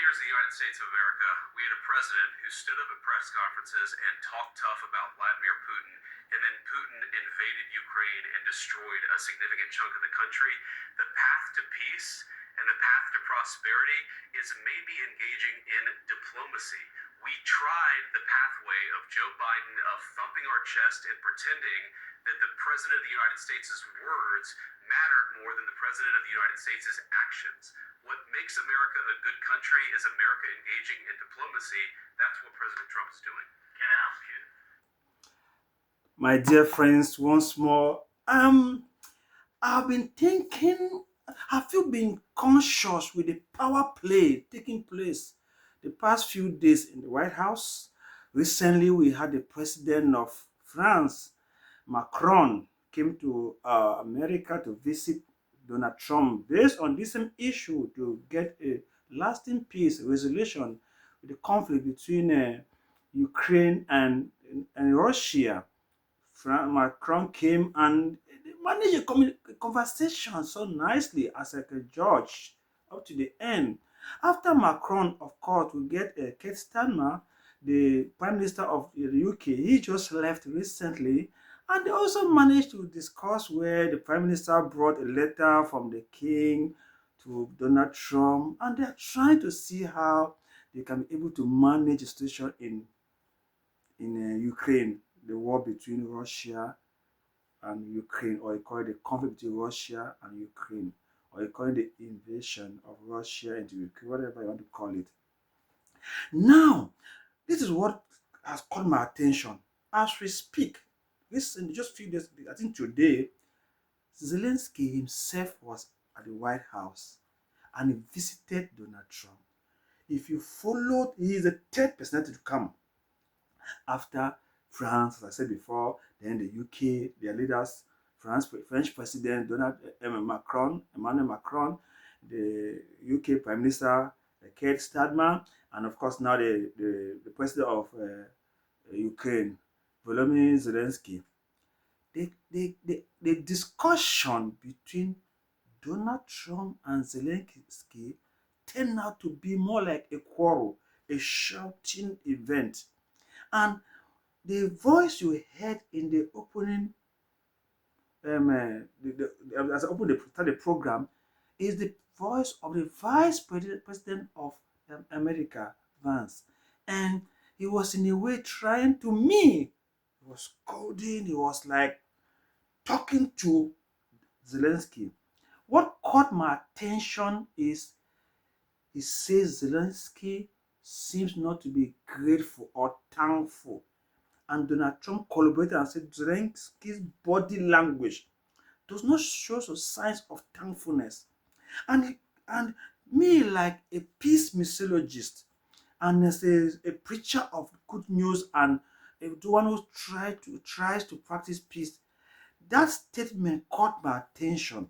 years in the United States of America, we had a president who stood up at press conferences and talked tough about Vladimir Putin, and then Putin invaded Ukraine and destroyed a significant chunk of the country. The path to peace and the path to prosperity is maybe engaging in diplomacy. We tried the pathway of Joe Biden of thumping our chest and pretending that the President of the United States' words mattered more than the President of the United States' actions. What makes America a good country is America engaging in diplomacy. That's what President Trump is doing. Can I ask you? My dear friends, once more, I've been thinking, have you been conscious with the power play taking place the past few days in the White House? Recently, we had the president of France, Macron, came to America to visit Donald Trump based on this same issue to get a lasting peace resolution with the conflict between Ukraine and Russia. Macron came and managed a conversation so nicely as like a judge up to the end. After Macron, of course, we get Keir Starmer, the Prime Minister of the UK. He just left recently, and they also managed to discuss where the Prime Minister brought a letter from the King to Donald Trump, and they are trying to see how they can be able to manage the situation in Ukraine, the war between Russia and Ukraine, or you call it the conflict between Russia and Ukraine, or you call it the invasion of Russia into Ukraine, whatever you want to call it. Now, this is what has caught my attention as we speak. Recently, just a few days, I think today, Zelensky himself was at the White House and he visited Donald Trump. If you followed, he is the third personality to come after France, as I said before, then the UK, their leaders, French President Emmanuel Macron, the UK Prime Minister Keir Starmer, and of course now the President of Ukraine, Volodymyr Zelensky. The discussion between Donald Trump and Zelensky turned out to be more like a quarrel, a shouting event. And the voice you heard in the opening, as I opened the program, is the voice of the Vice President of America, Vance. And he was in a way trying to me. He was scolding, he was like talking to Zelensky. What caught my attention is he says Zelensky seems not to be grateful or thankful. And Donald Trump collaborated and said Zelensky's body language does not show some signs of thankfulness. And me, like a peace missiologist and as a preacher of good news and the one who tries to practice peace, that statement caught my attention.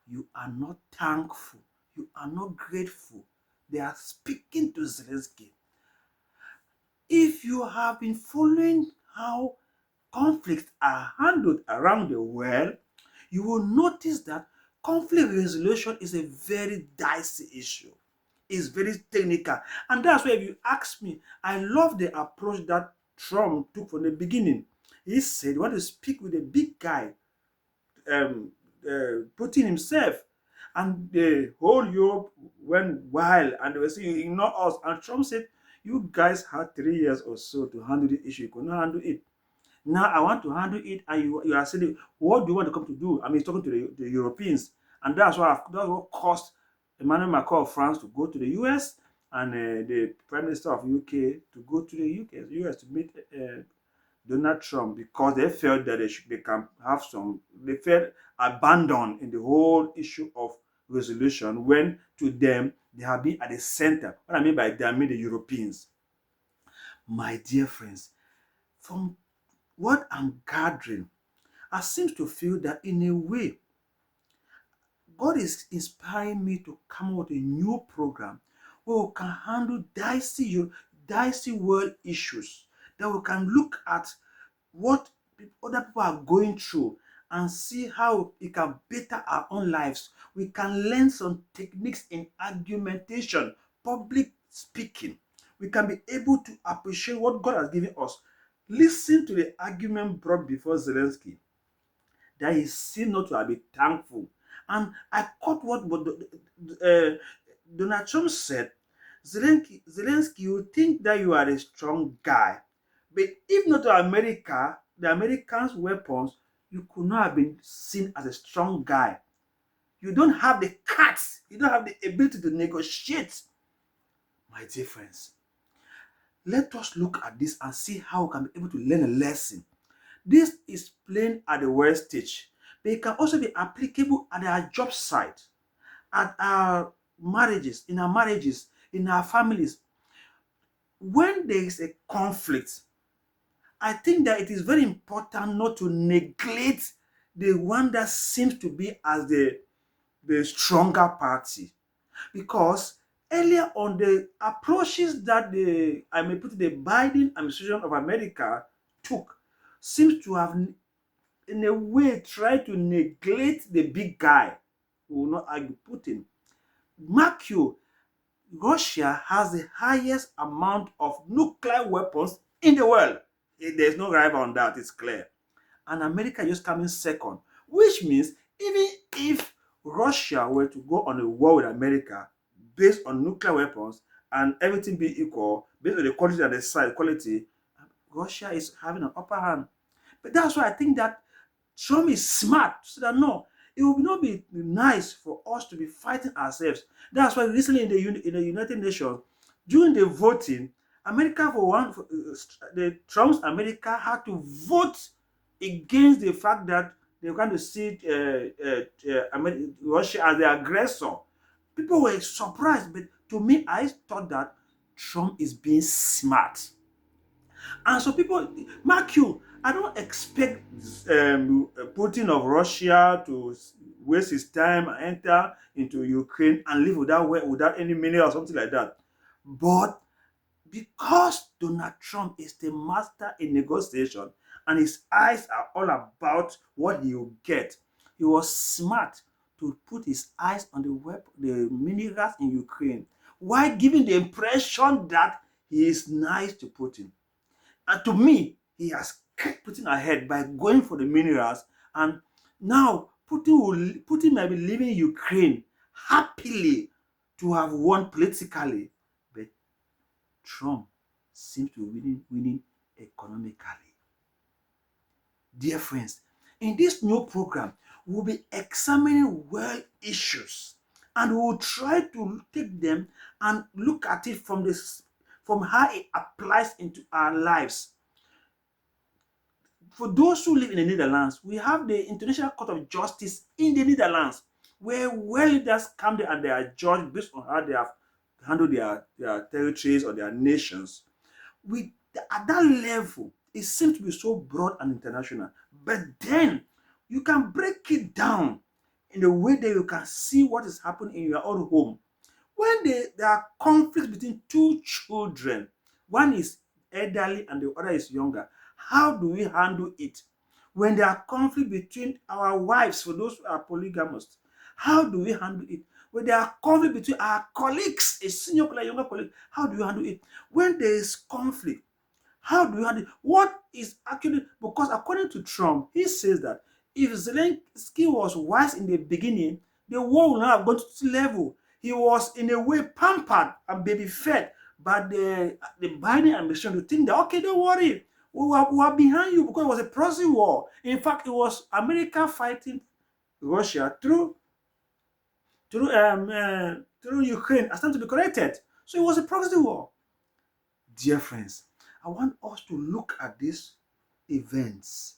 You are not thankful. You are not grateful. They are speaking to Zelensky. If you have been following how conflicts are handled around the world, you will notice that conflict resolution is a very dicey issue. It's very technical. And that's why if you ask me, I love the approach that Trump took from the beginning. He said he wanted to speak with a big guy, Putin himself. And the whole Europe went wild and they were saying, you ignore us. And Trump said, you guys had 3 years or so to handle the issue. You could not handle it. Now I want to handle it, and you are saying, what do you want to come to do? I mean, he's talking to the Europeans, and that's what caused Emmanuel Macron of France to go to the US and the Prime Minister of UK to go to the US to meet Donald Trump because they felt that they can have they felt abandoned in the whole issue of resolution when to them they have been at the center. What I mean by that, I mean the Europeans. My dear friends, from what I'm gathering, I seem to feel that in a way, God is inspiring me to come up with a new program where we can handle dicey world issues, that we can look at what other people are going through and see how it can better our own lives. We can learn some techniques in argumentation, public speaking. We can be able to appreciate what God has given us. Listen to the argument brought before Zelensky that he seemed not to have been thankful. And I caught what Donald Trump said. Zelensky, you think that you are a strong guy, but if not to America, the Americans' weapons, you could not have been seen as a strong guy. You don't have the cuts, you don't have the ability to negotiate. My dear friends, let us look at this and see how we can be able to learn a lesson. This is plain at the world stage, but it can also be applicable at our job site, at our marriages, in our families. When there is a conflict, I think that it is very important not to neglect the one that seems to be as the stronger party. Because earlier on, the approaches that the Biden administration of America took seems to have in a way tried to neglect the big guy. We will not argue Putin. Mark you, Russia has the highest amount of nuclear weapons in the world. There's no rival on that, it's clear. And America just coming second, which means even if Russia were to go on a war with America based on nuclear weapons and everything being equal, based on the quality and the size quality, Russia is having an upper hand. But that's why I think that Trump is smart so that no, it will not be nice for us to be fighting ourselves. That's why recently in the United Nations, during the voting, America for one, the Trump's America had to vote against the fact that they were going to see Russia as the aggressor. People were surprised, but to me, I thought that Trump is being smart. And so people, mark you, I don't expect Putin of Russia to waste his time and enter into Ukraine and live without any money or something like that. But because Donald Trump is the master in negotiation and his eyes are all about what he will get, he was smart to put his eyes on the minerals in Ukraine while giving the impression that he is nice to Putin. And to me, he has kept Putin ahead by going for the minerals. And now Putin might be leaving Ukraine happily to have won politically. But Trump seems to be winning economically. Dear friends, in this new program, we'll be examining world issues and we'll try to take them and look at it from how it applies into our lives. For those who live in the Netherlands, we have the International Court of Justice in the Netherlands, where world leaders come there and they are judged based on how they have handled their territories or their nations. At that level, it seems to be so broad and international. But then you can break it down in a way that you can see what is happening in your own home. When there are conflicts between two children, one is elderly and the other is younger, how do we handle it? When there are conflict between our wives, for those who are polygamous, how do we handle it? When there are conflict between our colleagues, a senior colleague, a younger colleague, how do you handle it? When there is conflict, how do you handle it? What is actually, because according to Trump, he says that if Zelensky was wise in the beginning, the war would not have gone to this level. He was in a way pampered and baby fed by the Biden administration to think that, okay, don't worry, we are behind you because it was a proxy war. In fact, it was America fighting Russia through Ukraine as time to be corrected. So it was a proxy war. Dear friends, I want us to look at these events.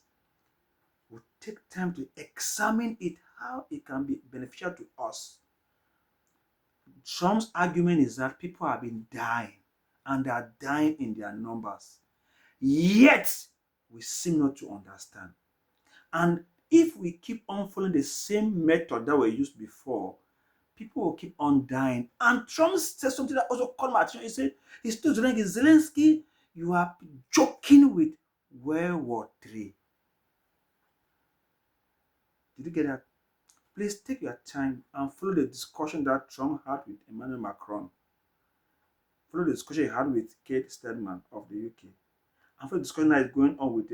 We'll take time to examine it, how it can be beneficial to us. Trump's argument is that people have been dying and they are dying in their numbers. Yet, we seem not to understand. And if we keep on following the same method that were used before, people will keep on dying. And Trump said something that also caught my attention. He told Zelensky, you are joking with World War III. Did you get that? Please take your time and follow the discussion that Trump had with Emmanuel Macron. follow the discussion he had with Kate Stedman of the UK. And for the discussion that is going on with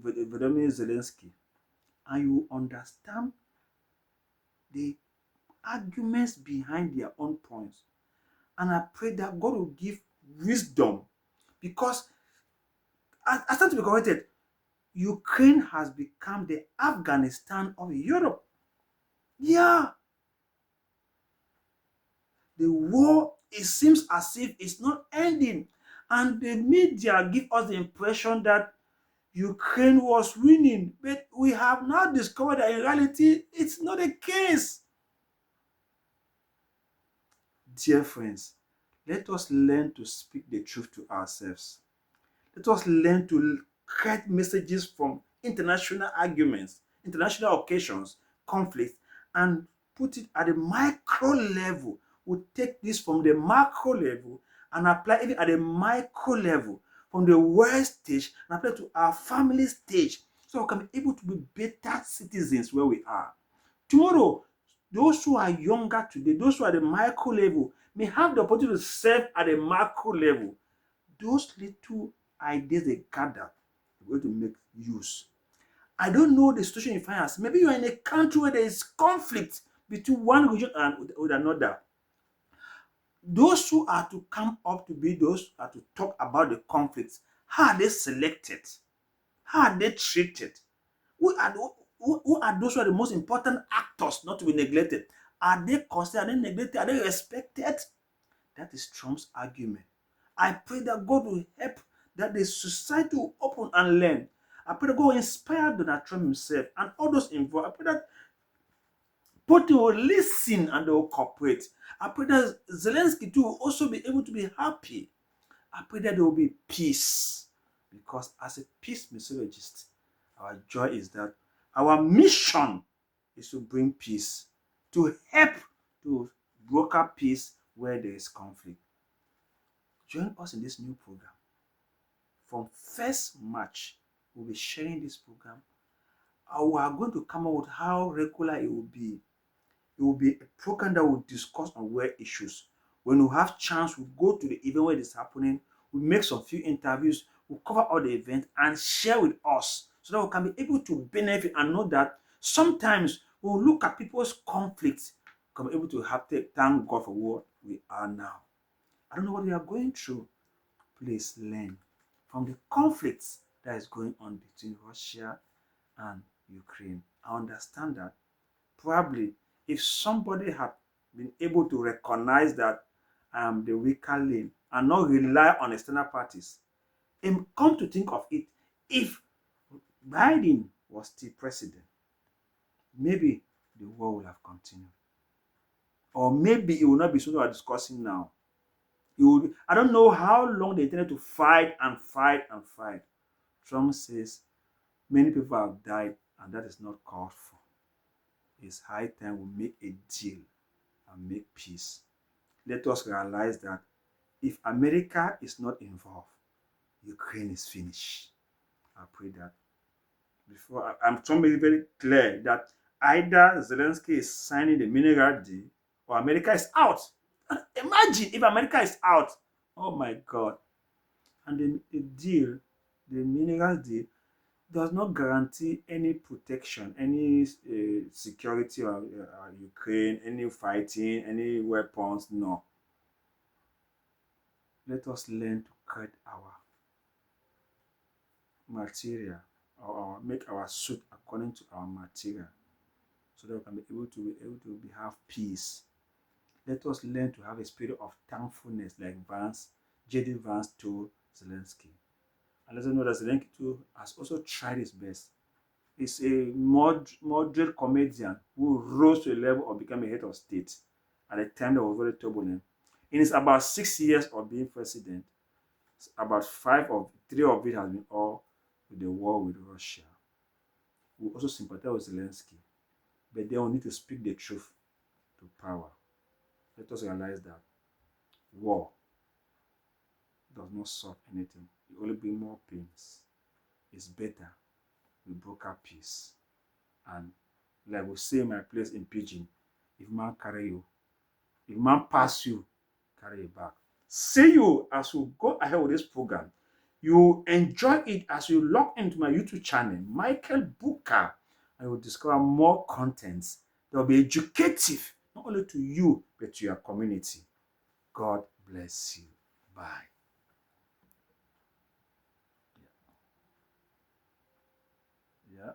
Volodymyr Zelensky, and you understand the arguments behind their own points. And I pray that God will give wisdom, because I start to be corrected. Ukraine has become the Afghanistan of Europe. Yeah, the war, it seems as if it's not ending. And the media give us the impression that Ukraine was winning. But we have now discovered that in reality, it's not the case. Dear friends, let us learn to speak the truth to ourselves. Let us learn to create messages from international arguments, international occasions, conflicts, and put it at the micro level. We take this from the macro level and apply it at the micro level, from the world stage, and apply it to our family stage, so we can be able to be better citizens where we are. Tomorrow, those who are younger today, those who are at the micro level, may have the opportunity to serve at the macro level. Those little ideas they gather, we're going to make use. I don't know the situation you find us. Maybe you're in a country where there is conflict between one region and with another. Those who are to come up to be those who are to talk about the conflicts, how are they selected? How are they treated? Who are those who are the most important actors not to be neglected? Are they considered? Are they neglected? Are they respected? That is Trump's argument. I pray that God will help, that the society will open and learn. I pray that God will inspire Donald Trump himself and all those involved. I pray that both will listen and they will cooperate. I pray that Zelensky too will also be able to be happy. I pray that there will be peace. Because as a peace missiologist, our joy is that our mission is to bring peace, to help to broker peace where there is conflict. Join us in this new program. From 1st March, we'll be sharing this program. We are going to come up with how regular it will be. It will be a program that will discuss on world issues. When we have chance, we'll go to the event where it is happening. We'll make some few interviews. We'll cover all the event and share with us so that we can be able to benefit and know that sometimes we'll look at people's conflicts, we can be able to thank God for what we are now. I don't know what we are going through. Please learn from the conflicts that is going on between Russia and Ukraine. I understand that probably if somebody had been able to recognize that I am the weaker link and not rely on external parties, and come to think of it, if Biden was still president, maybe the war would have continued. Or maybe it will not be something we're discussing now. I don't know how long they intended to fight and fight and fight. Trump says many people have died and that is not called for. It's high time we make a deal and make peace. Let us realize that if America is not involved, Ukraine is finished. I pray that I'm trying to be very clear that either Zelensky is signing the mineral deal or America is out. Imagine if America is out. Oh my God. And the deal, the mineral deal, does not guarantee any protection, any security of Ukraine, any fighting, any weapons. No. Let us learn to cut our material or make our suit according to our material, so that we can have peace. Let us learn to have a spirit of thankfulness, like J.D. Vance told Zelensky. And let us know that Zelensky too has also tried his best. He's a moderate comedian who rose to the level of becoming a head of state at a time that was very turbulent. In his about 6 years of being president, about 3 of it has been all with the war with Russia. We also sympathize with Zelensky, but then we need to speak the truth to power. Let us realize that war does not solve anything. It only brings more pains. It's better we broker peace. And like we say in my place in Pidgin, if man carry you, if man pass you, carry it back. See you as we go ahead with this program. You enjoy it as you log into my YouTube channel, Michael Booker, and you will discover more contents that will be educative, not only to you, but to your community. God bless you. Bye. Yeah.